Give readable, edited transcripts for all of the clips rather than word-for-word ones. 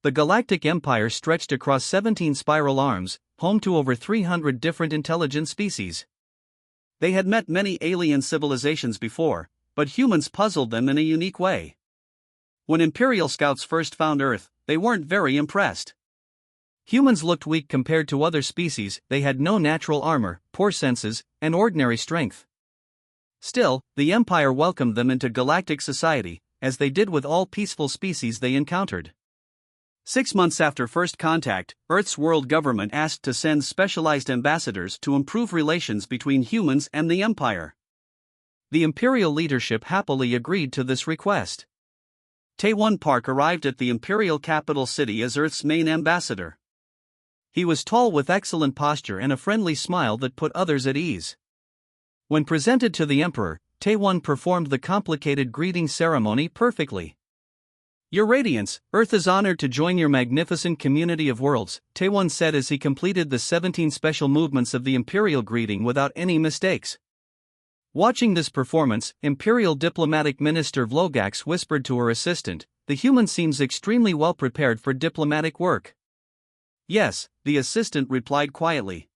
The Galactic Empire stretched across 17 spiral arms, home to over 300 different intelligent species. They had met many alien civilizations before, but humans puzzled them in a unique way. When Imperial scouts first found Earth, they weren't very impressed. Humans looked weak compared to other species, they had no natural armor, poor senses, and ordinary strength. Still, the Empire welcomed them into galactic society, as they did with all peaceful species they encountered. 6 months after first contact, Earth's world government asked to send specialized ambassadors to improve relations between humans and the Empire. The Imperial leadership happily agreed to this request. Taewon Park arrived at the Imperial capital city as Earth's main ambassador. He was tall with excellent posture and a friendly smile that put others at ease. When presented to the Emperor, Taewon performed the complicated greeting ceremony perfectly. "Your Radiance, Earth is honored to join your magnificent community of worlds," Taewon said as he completed the 17 special movements of the Imperial greeting without any mistakes. Watching this performance, Imperial Diplomatic Minister Vlogax whispered to her assistant, "The human seems extremely well prepared for diplomatic work." "Yes," the assistant replied quietly.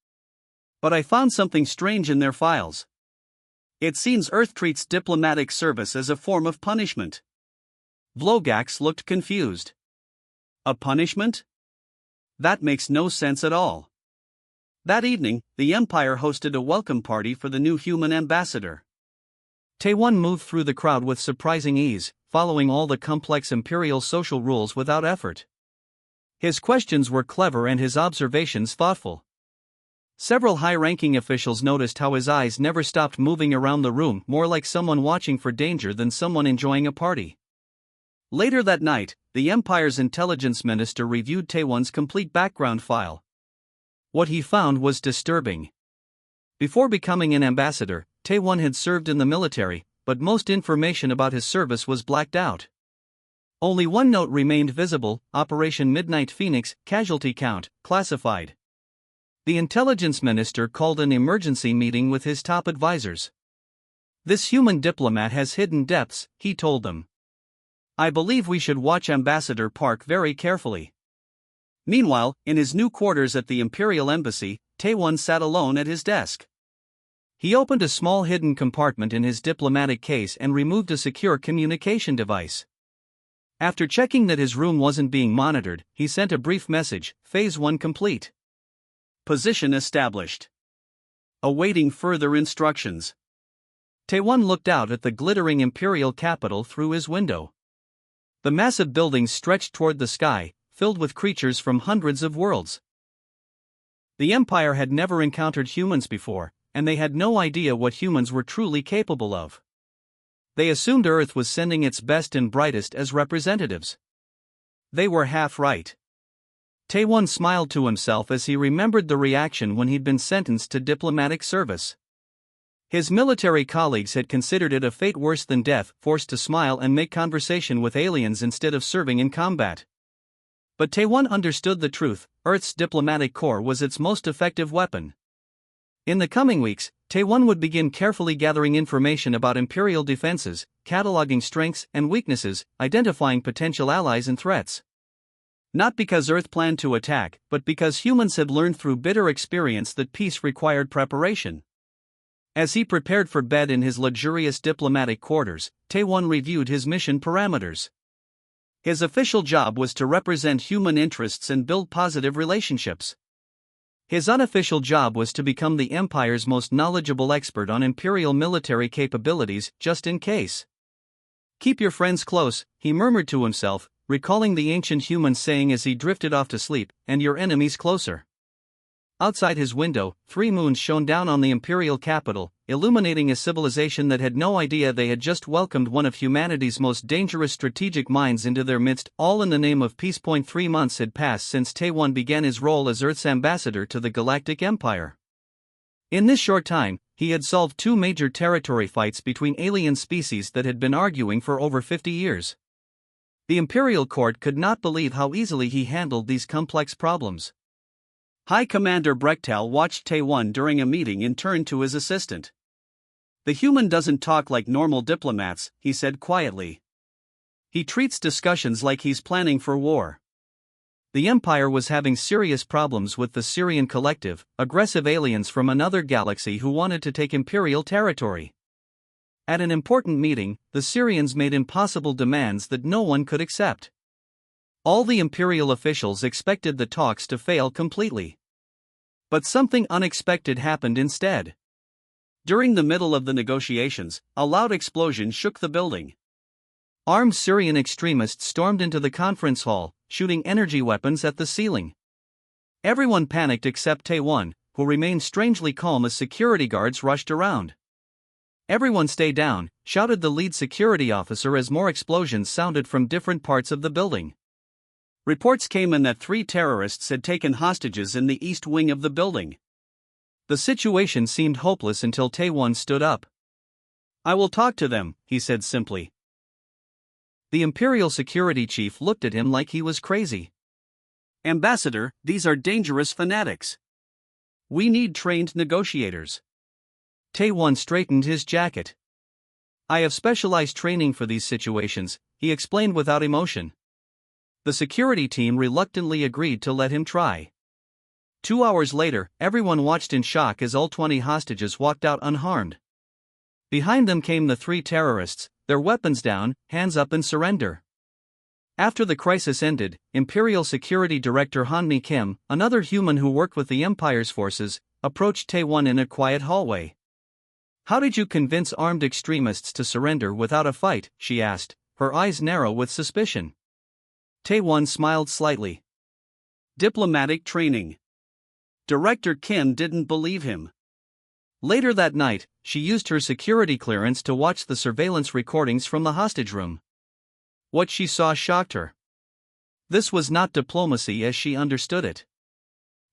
"But I found something strange in their files. It seems Earth treats diplomatic service as a form of punishment." Vlogax looked confused. "A punishment? That makes no sense at all." That evening, the Empire hosted a welcome party for the new human ambassador. Taewon moved through the crowd with surprising ease, following all the complex Imperial social rules without effort. His questions were clever and his observations thoughtful. Several high-ranking officials noticed how his eyes never stopped moving around the room, more like someone watching for danger than someone enjoying a party. Later that night, the Empire's intelligence minister reviewed Taewon's complete background file. What he found was disturbing. Before becoming an ambassador, Taewon had served in the military, but most information about his service was blacked out. Only one note remained visible: Operation Midnight Phoenix, casualty count, classified. The intelligence minister called an emergency meeting with his top advisors. "This human diplomat has hidden depths," he told them. "I believe we should watch Ambassador Park very carefully." Meanwhile, in his new quarters at the Imperial Embassy, Taewon sat alone at his desk. He opened a small hidden compartment in his diplomatic case and removed a secure communication device. After checking that his room wasn't being monitored, he sent a brief message: Phase 1 complete. Position established. Awaiting further instructions. Taewon looked out at the glittering Imperial capital through his window. The massive buildings stretched toward the sky, filled with creatures from hundreds of worlds. The Empire had never encountered humans before, and they had no idea what humans were truly capable of. They assumed Earth was sending its best and brightest as representatives. They were half right. Taewon smiled to himself as he remembered the reaction when he'd been sentenced to diplomatic service. His military colleagues had considered it a fate worse than death, forced to smile and make conversation with aliens instead of serving in combat. But Taewon understood the truth: Earth's diplomatic corps was its most effective weapon. In the coming weeks, Taewon would begin carefully gathering information about Imperial defenses, cataloging strengths and weaknesses, identifying potential allies and threats. Not because Earth planned to attack, but because humans had learned through bitter experience that peace required preparation. As he prepared for bed in his luxurious diplomatic quarters, Taewon reviewed his mission parameters. His official job was to represent human interests and build positive relationships. His unofficial job was to become the Empire's most knowledgeable expert on Imperial military capabilities, just in case. "Keep your friends close," he murmured to himself, recalling the ancient human saying as he drifted off to sleep, "and your enemies closer." Outside his window, 3 moons shone down on the Imperial capital, illuminating a civilization that had no idea they had just welcomed one of humanity's most dangerous strategic minds into their midst, all in the name of peace. 3 months had passed since Taewon began his role as Earth's ambassador to the Galactic Empire. In this short time, he had solved 2 major territory fights between alien species that had been arguing for over 50 years. The Imperial court could not believe how easily he handled these complex problems. High Commander Brechtal watched Taewon during a meeting and turned to his assistant. "The human doesn't talk like normal diplomats," he said quietly. "He treats discussions like he's planning for war." The Empire was having serious problems with the Syrian Collective, aggressive aliens from another galaxy who wanted to take Imperial territory. At an important meeting, the Syrians made impossible demands that no one could accept. All the Imperial officials expected the talks to fail completely. But something unexpected happened instead. During the middle of the negotiations, a loud explosion shook the building. Armed Syrian extremists stormed into the conference hall, shooting energy weapons at the ceiling. Everyone panicked except Tae-won, who remained strangely calm as security guards rushed around. "Everyone stay down," shouted the lead security officer as more explosions sounded from different parts of the building. Reports came in that 3 terrorists had taken hostages in the east wing of the building. The situation seemed hopeless until Tae-won stood up. "I will talk to them," he said simply. The Imperial security chief looked at him like he was crazy. "Ambassador, these are dangerous fanatics. We need trained negotiators." Tae-won straightened his jacket. "I have specialized training for these situations," he explained without emotion. The security team reluctantly agreed to let him try. 2 hours later, everyone watched in shock as all 20 hostages walked out unharmed. Behind them came the 3 terrorists, their weapons down, hands up and surrender. After the crisis ended, Imperial Security Director Han-mi Kim, another human who worked with the Empire's forces, approached Tae-won in a quiet hallway. "How did you convince armed extremists to surrender without a fight?" she asked, her eyes narrow with suspicion. Tae-won smiled slightly. "Diplomatic training." Director Kim didn't believe him. Later that night, she used her security clearance to watch the surveillance recordings from the hostage room. What she saw shocked her. This was not diplomacy as she understood it.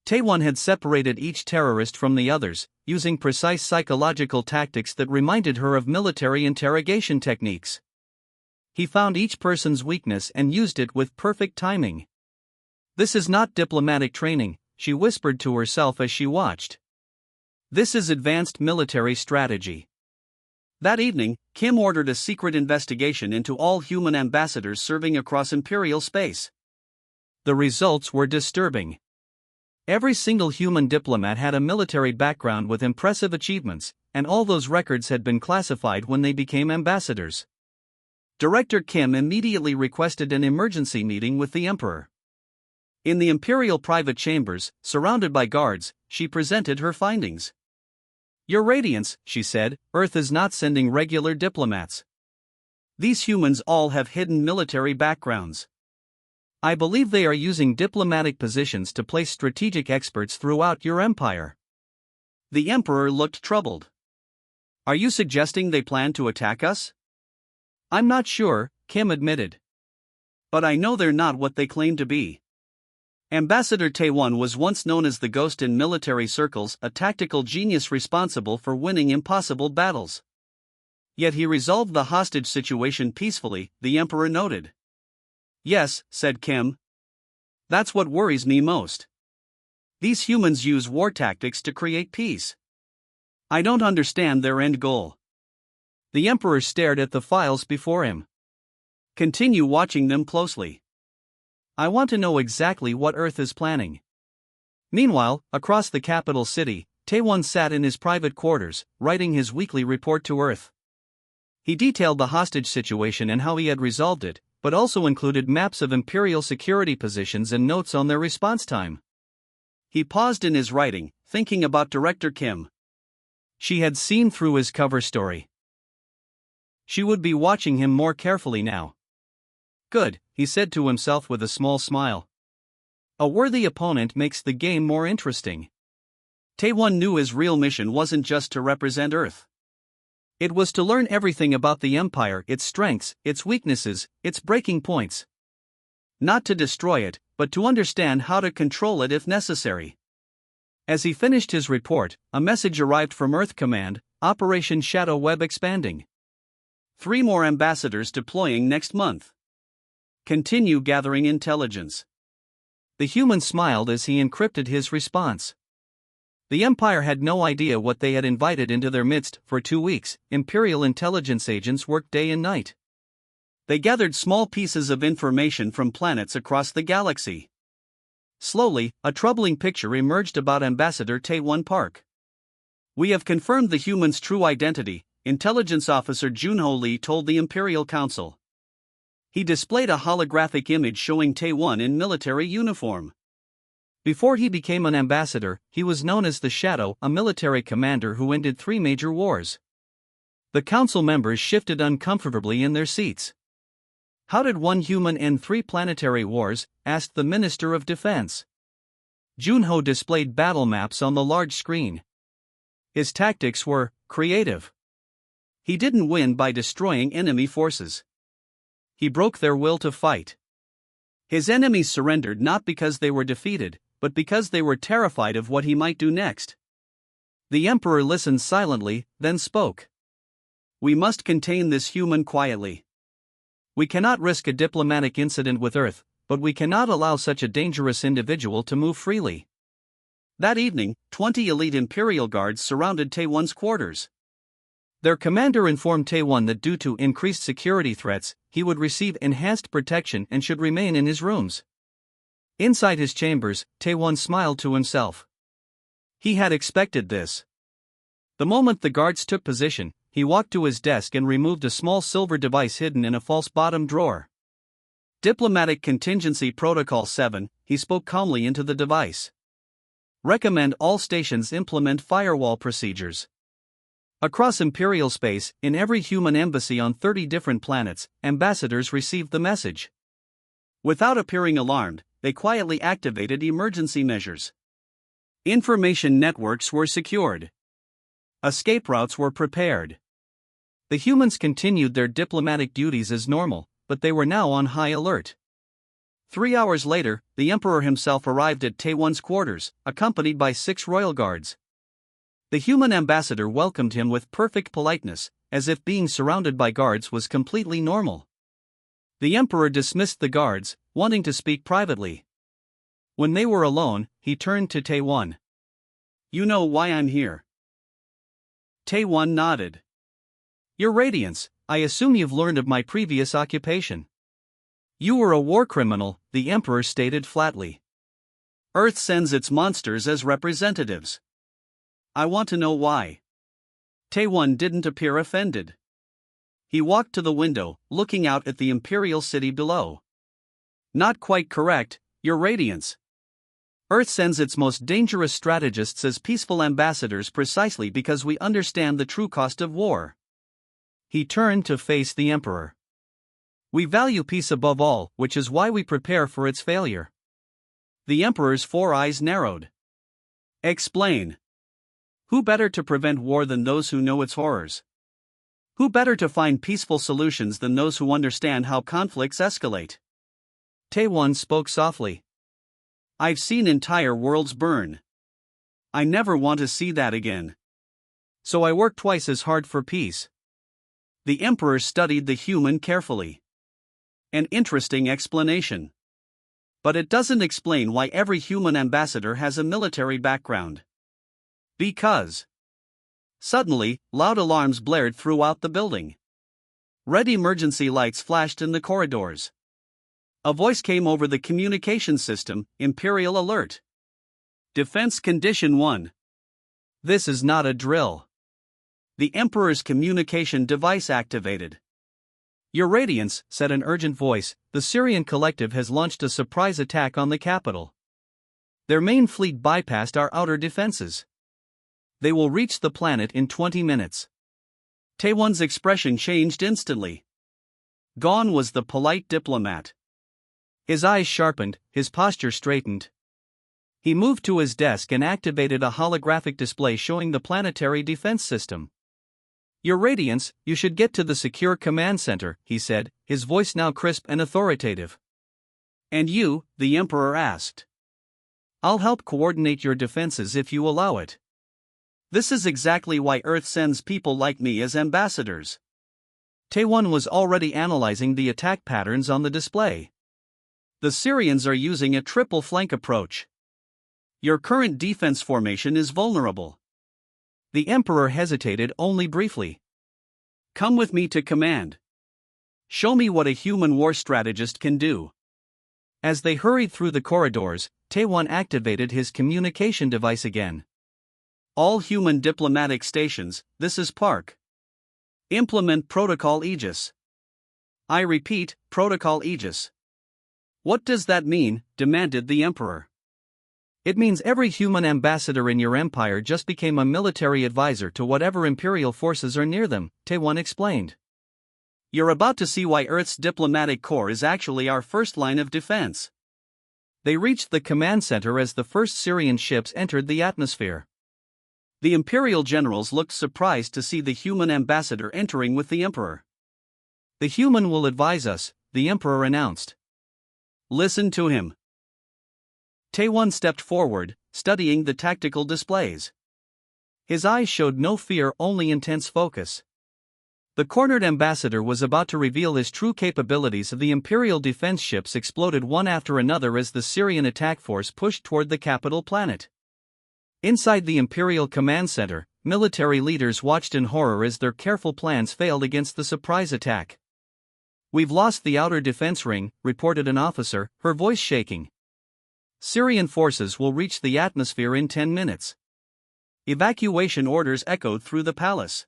Tae-won had separated each terrorist from the others, using precise psychological tactics that reminded her of military interrogation techniques. He found each person's weakness and used it with perfect timing. "This is not diplomatic training," she whispered to herself as she watched. "This is advanced military strategy." That evening, Kim ordered a secret investigation into all human ambassadors serving across Imperial space. The results were disturbing. Every single human diplomat had a military background with impressive achievements, and all those records had been classified when they became ambassadors. Director Kim immediately requested an emergency meeting with the Emperor. In the Imperial private chambers, surrounded by guards, she presented her findings. "Your Radiance," she said, "Earth is not sending regular diplomats. These humans all have hidden military backgrounds. I believe they are using diplomatic positions to place strategic experts throughout your empire." The Emperor looked troubled. "Are you suggesting they plan to attack us?" "I'm not sure," Kim admitted. "But I know they're not what they claim to be." Ambassador Tae-won was once known as the Ghost in military circles, a tactical genius responsible for winning impossible battles. Yet he resolved the hostage situation peacefully, the Emperor noted. "Yes," said Kim. "That's what worries me most. These humans use war tactics to create peace. I don't understand their end goal." The Emperor stared at the files before him. "Continue watching them closely. I want to know exactly what Earth is planning." Meanwhile, across the capital city, Tae-won sat in his private quarters, writing his weekly report to Earth. He detailed the hostage situation and how he had resolved it, but also included maps of Imperial security positions and notes on their response time. He paused in his writing, thinking about Director Kim. She had seen through his cover story. She would be watching him more carefully now. "Good," he said to himself with a small smile. "A worthy opponent makes the game more interesting." Tae-won knew his real mission wasn't just to represent Earth. It was to learn everything about the Empire, its strengths, its weaknesses, its breaking points. Not to destroy it, but to understand how to control it if necessary. As he finished his report, a message arrived from Earth Command, Operation Shadow Web expanding. 3 more ambassadors deploying next month. Continue gathering intelligence. The human smiled as he encrypted his response. The Empire had no idea what they had invited into their midst. For 2 weeks, Imperial intelligence agents worked day and night. They gathered small pieces of information from planets across the galaxy. Slowly, a troubling picture emerged about Ambassador Tae-won Park. "We have confirmed the human's true identity," Intelligence Officer Junho Lee told the Imperial Council. He displayed a holographic image showing Tae-won in military uniform. Before he became an ambassador, he was known as the Shadow, a military commander who ended 3 major wars. The council members shifted uncomfortably in their seats. "How did one human end 3 planetary wars?" asked the Minister of Defense. Junho displayed battle maps on the large screen. His tactics were creative. He didn't win by destroying enemy forces. He broke their will to fight. His enemies surrendered not because they were defeated, but because they were terrified of what he might do next. The Emperor listened silently, then spoke. "We must contain this human quietly. We cannot risk a diplomatic incident with Earth, but we cannot allow such a dangerous individual to move freely." That evening, 20 elite Imperial guards surrounded Tae-won's quarters. Their commander informed Tae-won that due to increased security threats, he would receive enhanced protection and should remain in his rooms. Inside his chambers, Tae-won smiled to himself. He had expected this. The moment the guards took position, he walked to his desk and removed a small silver device hidden in a false bottom drawer. "Diplomatic Contingency Protocol 7, he spoke calmly into the device. "Recommend all stations implement firewall procedures." Across Imperial space, in every human embassy on 30 different planets, ambassadors received the message. Without appearing alarmed, they quietly activated emergency measures. Information networks were secured. Escape routes were prepared. The humans continued their diplomatic duties as normal, but they were now on high alert. 3 hours later, the Emperor himself arrived at Tae-won's quarters, accompanied by 6 royal guards. The human ambassador welcomed him with perfect politeness, as if being surrounded by guards was completely normal. The Emperor dismissed the guards, wanting to speak privately. When they were alone, he turned to Tae-won. "You know why I'm here?" Tae-won nodded. "Your Radiance, I assume you've learned of my previous occupation." "You were a war criminal," the Emperor stated flatly. "Earth sends its monsters as representatives. I want to know why." Tae-won didn't appear offended. He walked to the window, looking out at the Imperial city below. "Not quite correct, Your Radiance. Earth sends its most dangerous strategists as peaceful ambassadors precisely because we understand the true cost of war." He turned to face the Emperor. "We value peace above all, which is why we prepare for its failure." The Emperor's 4 eyes narrowed. "Explain. Who better to prevent war than those who know its horrors? Who better to find peaceful solutions than those who understand how conflicts escalate?" Tae-won spoke softly. "I've seen entire worlds burn. I never want to see that again. So I work twice as hard for peace." The Emperor studied the human carefully. "An interesting explanation. But it doesn't explain why every human ambassador has a military background." "Because." Suddenly, loud alarms blared throughout the building. Red emergency lights flashed in the corridors. A voice came over the communication system, "Imperial Alert. Defense Condition 1. This is not a drill." The Emperor's communication device activated. "Your Radiance," said an urgent voice, "the Syrian Collective has launched a surprise attack on the capital. Their main fleet bypassed our outer defenses. They will reach the planet in 20 minutes. Tae-won's expression changed instantly. Gone was the polite diplomat. His eyes sharpened, his posture straightened. He moved to his desk and activated a holographic display showing the planetary defense system. "Your Radiance, you should get to the secure command center," he said, his voice now crisp and authoritative. "And you?" the Emperor asked. "I'll help coordinate your defenses if you allow it. This is exactly why Earth sends people like me as ambassadors." Tae-won was already analyzing the attack patterns on the display. "The Syrians are using a triple flank approach. Your current defense formation is vulnerable." The Emperor hesitated only briefly. "Come with me to command. Show me what a human war strategist can do." As they hurried through the corridors, Tae-1 activated his communication device again. All human diplomatic stations, this is Park. Implement Protocol Aegis. I repeat, Protocol Aegis. What does that mean? Demanded the Emperor. It means every human ambassador in your empire just became a military advisor to whatever imperial forces are near them, Tae-1 explained. You're about to see why Earth's diplomatic corps is actually our first line of defense. They reached the command center as the first Syrian ships entered the atmosphere. The imperial generals looked surprised to see the human ambassador entering with the Emperor. The human will advise us, the Emperor announced. Listen to him. Tae-1 stepped forward, studying the tactical displays. His eyes showed no fear, only intense focus. The cornered ambassador was about to reveal his true capabilities. The Imperial defense ships exploded one after another as the Syrian attack force pushed toward the capital planet. Inside the Imperial command center, military leaders watched in horror as their careful plans failed against the surprise attack. We've lost the outer defense ring, reported an officer, her voice shaking. Syrian forces will reach the atmosphere in 10 minutes. Evacuation orders echoed through the palace.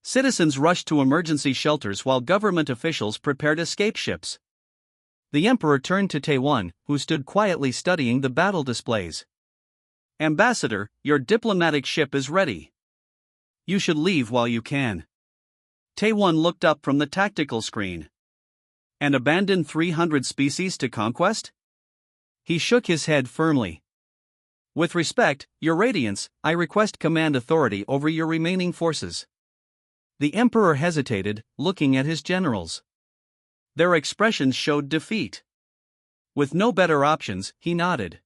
Citizens rushed to emergency shelters while government officials prepared escape ships. The Emperor turned to Tae-1, who stood quietly studying the battle displays. Ambassador, your diplomatic ship is ready. You should leave while you can. Tae-1 looked up from the tactical screen. And abandon 300 species to conquest? He shook his head firmly. With respect, Your Radiance, I request command authority over your remaining forces. The Emperor hesitated, looking at his generals. Their expressions showed defeat. With no better options, he nodded.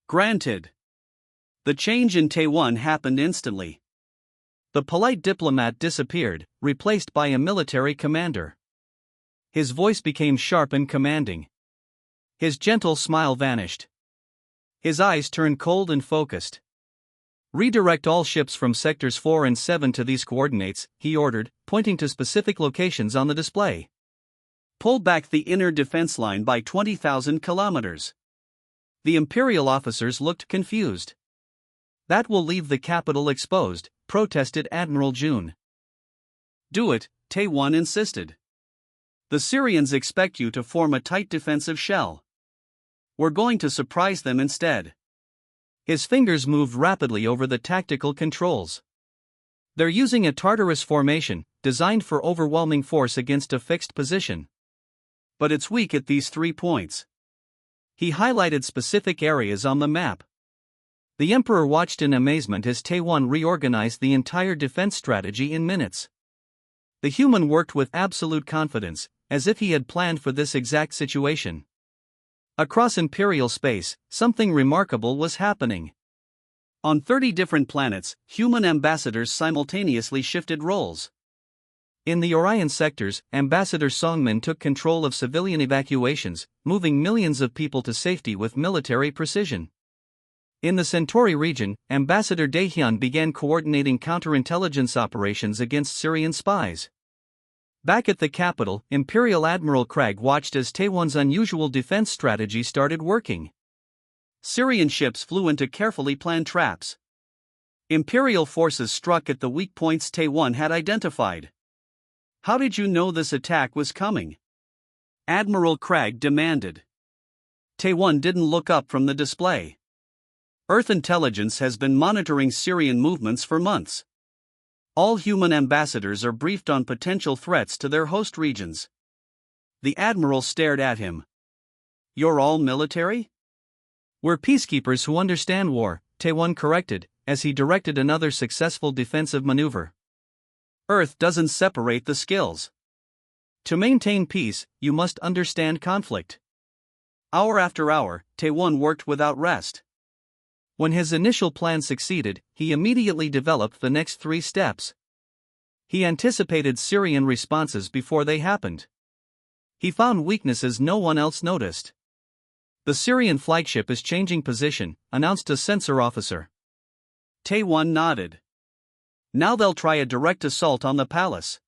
Granted. The change in Tae-1 happened instantly. The polite diplomat disappeared, replaced by a military commander. His voice became sharp and commanding. His gentle smile vanished. His eyes turned cold and focused. Redirect all ships from sectors 4 and 7 to these coordinates, he ordered, pointing to specific locations on the display. Pull back the inner defense line by 20,000 kilometers. The Imperial officers looked confused. That will leave the capital exposed, protested Admiral June. Do it, Tae-1 insisted. The Syrians expect you to form a tight defensive shell. We're going to surprise them instead. His fingers moved rapidly over the tactical controls. They're using a Tartarus formation, designed for overwhelming force against a fixed position. But it's weak at these 3 points. He highlighted specific areas on the map. The Emperor watched in amazement as Tae-1 reorganized the entire defense strategy in minutes. The human worked with absolute confidence, as if he had planned for this exact situation. Across Imperial space, something remarkable was happening. On 30 different planets, human ambassadors simultaneously shifted roles. In the Orion sectors, Ambassador Songmin took control of civilian evacuations, moving millions of people to safety with military precision. In the Centauri region, Ambassador Daehyun began coordinating counterintelligence operations against Syrian spies. Back at the capital, Imperial Admiral Craig watched as Tae-1's unusual defense strategy started working. Syrian ships flew into carefully planned traps. Imperial forces struck at the weak points Tae-1 had identified. How did you know this attack was coming? Admiral Craig demanded. Tae-1 didn't look up from the display. Earth intelligence has been monitoring Syrian movements for months. All human ambassadors are briefed on potential threats to their host regions. The admiral stared at him. You're all military? We're peacekeepers who understand war, Tae-1 corrected, as he directed another successful defensive maneuver. Earth doesn't separate the skills. To maintain peace, you must understand conflict. Hour after hour, Tae-1 worked without rest. When his initial plan succeeded, he immediately developed the next 3 steps. He anticipated Syrian responses before they happened. He found weaknesses no one else noticed. The Syrian flagship is changing position, announced a sensor officer. Tae-1 nodded. Now they'll try a direct assault on the palace.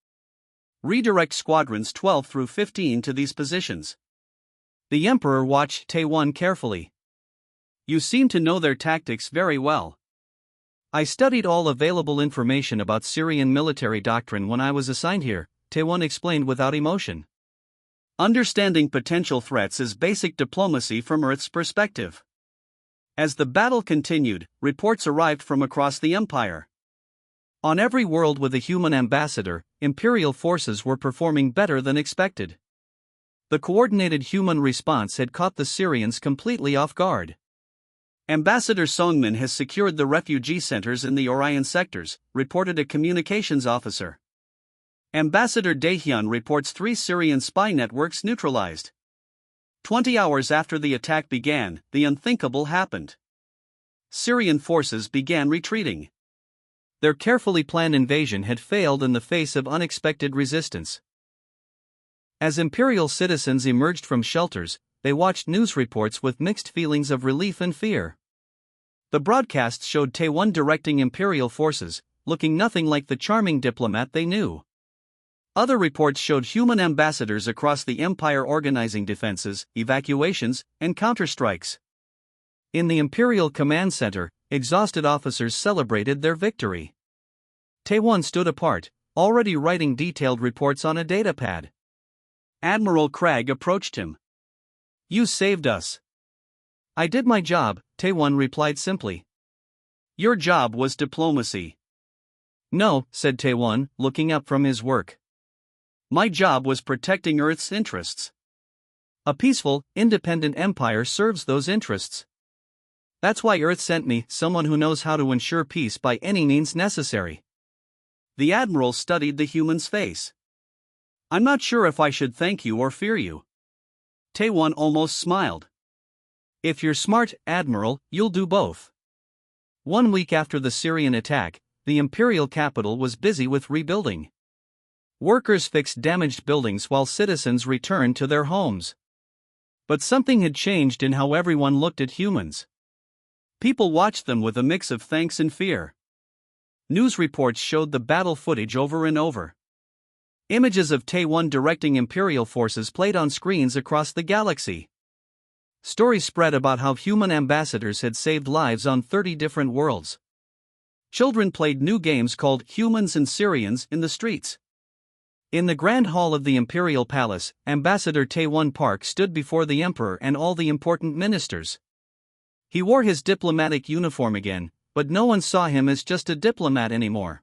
Redirect squadrons 12 through 15 to these positions. The Emperor watched Tae-1 carefully. You seem to know their tactics very well. I studied all available information about Syrian military doctrine when I was assigned here, Taewon explained without emotion. Understanding potential threats is basic diplomacy from Earth's perspective. As the battle continued, reports arrived from across the Empire. On every world with a human ambassador, Imperial forces were performing better than expected. The coordinated human response had caught the Syrians completely off guard. Ambassador Songmin has secured the refugee centers in the Orion sectors, reported a communications officer. Ambassador Daehyun reports 3 Syrian spy networks neutralized. 20 hours after the attack began, the unthinkable happened. Syrian forces began retreating. Their carefully planned invasion had failed in the face of unexpected resistance. As Imperial citizens emerged from shelters, they watched news reports with mixed feelings of relief and fear. The broadcasts showed Taewon directing Imperial forces, looking nothing like the charming diplomat they knew. Other reports showed human ambassadors across the Empire organizing defenses, evacuations, and counterstrikes. In the Imperial Command Center, exhausted officers celebrated their victory. Taewon stood apart, already writing detailed reports on a datapad. Admiral Cragg approached him. "You saved us." "I did my job," Taewon replied simply. "Your job was diplomacy." "No," said Taewon, looking up from his work. "My job was protecting Earth's interests. A peaceful, independent empire serves those interests. That's why Earth sent me, someone who knows how to ensure peace by any means necessary." The Admiral studied the human's face. "I'm not sure if I should thank you or fear you." Taewon almost smiled. "If you're smart, Admiral, you'll do both." 1 week after the Syrian attack, the imperial capital was busy with rebuilding. Workers fixed damaged buildings while citizens returned to their homes. But something had changed in how everyone looked at humans. People watched them with a mix of thanks and fear. News reports showed the battle footage over and over. Images of Taewon directing Imperial forces played on screens across the galaxy. Stories spread about how human ambassadors had saved lives on 30 different worlds. Children played new games called Humans and Syrians in the streets. In the Grand Hall of the Imperial Palace, Ambassador Taewon Park stood before the Emperor and all the important ministers. He wore his diplomatic uniform again, but no one saw him as just a diplomat anymore.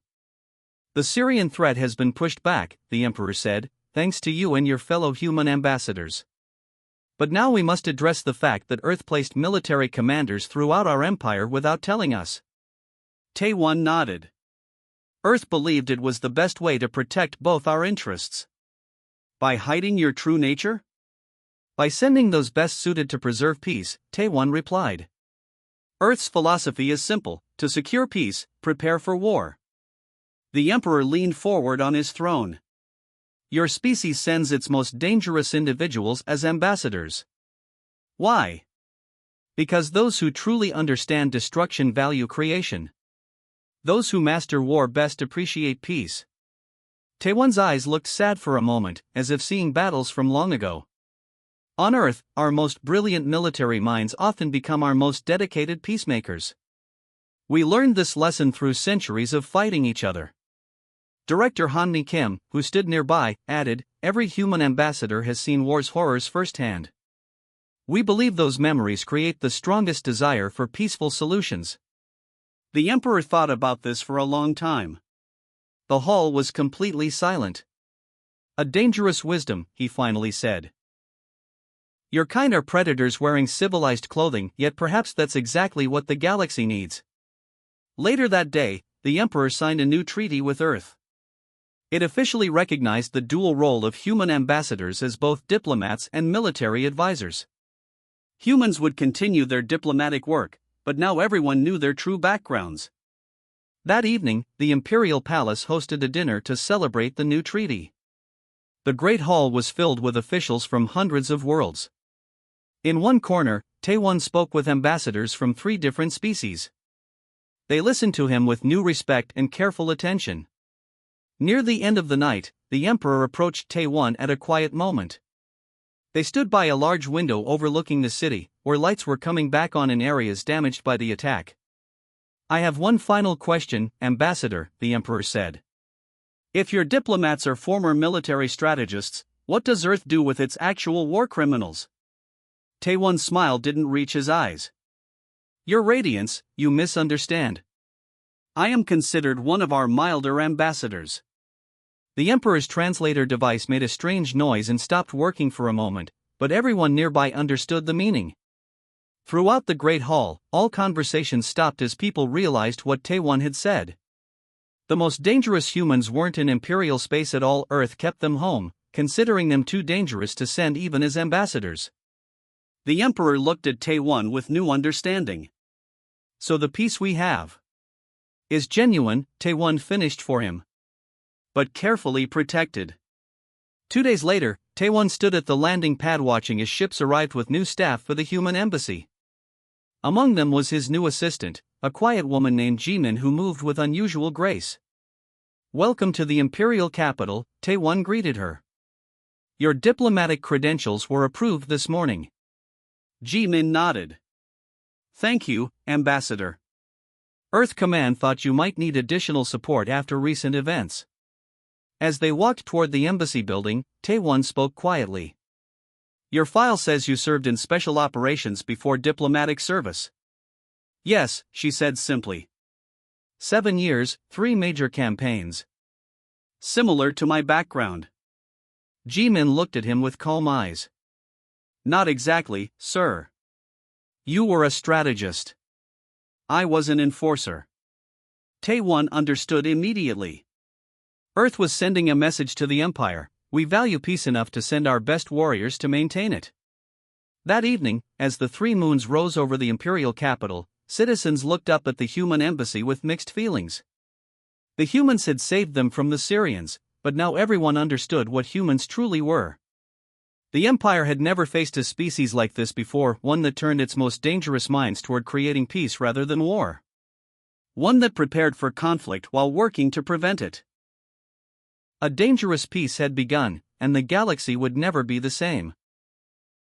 "The Syrian threat has been pushed back," the Emperor said, "thanks to you and your fellow human ambassadors. But now we must address the fact that Earth placed military commanders throughout our empire without telling us." Taewon nodded. "Earth believed it was the best way to protect both our interests." "By hiding your true nature?" "By sending those best suited to preserve peace," Taewon replied. "Earth's philosophy is simple: to secure peace, prepare for war." The Emperor leaned forward on his throne. "Your species sends its most dangerous individuals as ambassadors." "Why?" "Because those who truly understand destruction value creation. Those who master war best appreciate peace." Taewon's eyes looked sad for a moment, as if seeing battles from long ago. On Earth, our most brilliant military minds often become our most dedicated peacemakers. We learned this lesson through centuries of fighting each other. Director Hanmi Kim, who stood nearby, added, "Every human ambassador has seen war's horrors firsthand. We believe those memories create the strongest desire for peaceful solutions." The Emperor thought about this for a long time. The hall was completely silent. "A dangerous wisdom," he finally said. "Your kind are predators wearing civilized clothing, yet perhaps that's exactly what the galaxy needs." Later that day, the Emperor signed a new treaty with Earth. It officially recognized the dual role of human ambassadors as both diplomats and military advisors. Humans would continue their diplomatic work, but now everyone knew their true backgrounds. That evening, the Imperial Palace hosted a dinner to celebrate the new treaty. The Great Hall was filled with officials from hundreds of worlds. In one corner, Taewon spoke with ambassadors from 3 different species. They listened to him with new respect and careful attention. Near the end of the night, the Emperor approached Taewon at a quiet moment. They stood by a large window overlooking the city, where lights were coming back on in areas damaged by the attack. "I have one final question, Ambassador," the Emperor said. "If your diplomats are former military strategists, what does Earth do with its actual war criminals?" Taewon's smile didn't reach his eyes. "Your Radiance, you misunderstand. I am considered one of our milder ambassadors." The Emperor's translator device made a strange noise and stopped working for a moment, but everyone nearby understood the meaning. Throughout the Great Hall, all conversations stopped as people realized what Taewon had said. The most dangerous humans weren't in Imperial space at all. Earth kept them home, considering them too dangerous to send even as ambassadors. The Emperor looked at Taewon with new understanding. "So the peace we have is genuine," Taewon finished for him. "But carefully protected." 2 days later, Taewon stood at the landing pad watching as ships arrived with new staff for the human embassy. Among them was his new assistant, a quiet woman named Jimin who moved with unusual grace. "Welcome to the Imperial capital," Taewon greeted her. "Your diplomatic credentials were approved this morning." Jimin nodded. "Thank you, Ambassador. Earth Command thought you might need additional support after recent events." As they walked toward the embassy building, Taewon spoke quietly. "Your file says you served in special operations before diplomatic service." "Yes," she said simply. 7 years, 3 major campaigns. "Similar to my background." Jimin looked at him with calm eyes. "Not exactly, sir. You were a strategist. I was an enforcer." Taewon understood immediately. Earth was sending a message to the Empire: "We value peace enough to send our best warriors to maintain it." That evening, as the 3 moons rose over the Imperial capital, citizens looked up at the human embassy with mixed feelings. The humans had saved them from the Syrians, but now everyone understood what humans truly were. The Empire had never faced a species like this before, one that turned its most dangerous minds toward creating peace rather than war. One that prepared for conflict while working to prevent it. A dangerous peace had begun, and the galaxy would never be the same.